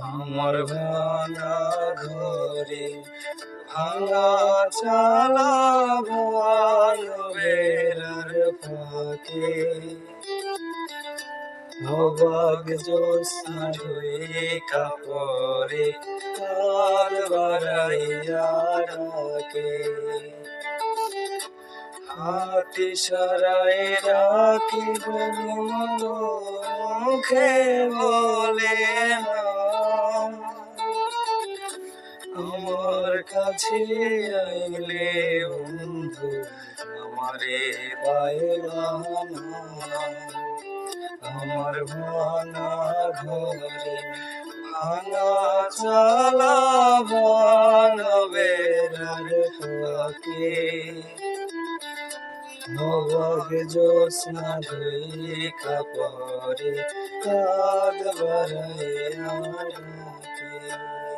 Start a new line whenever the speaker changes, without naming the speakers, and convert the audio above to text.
আমার ভাঙা ঘরে ভাঙা চালা বেড়ার ফাঁকে অবাক জ্যোৎস্না ঢুয়ে কাপড়ে কাল বাড়াইয়া ডাকে হাত ইশারায় ডাকি মুখে বলে না আমার কাছে আইলে বন্ধু আমারে পাইবা না আমার ভাঙা ঘরে ভাঙা চালা বেড়ার ফাঁকে অবাক জ্যোৎস্না ধুয়ে কাপড়ে কাঁধ বাড়াইয়া ডাকে।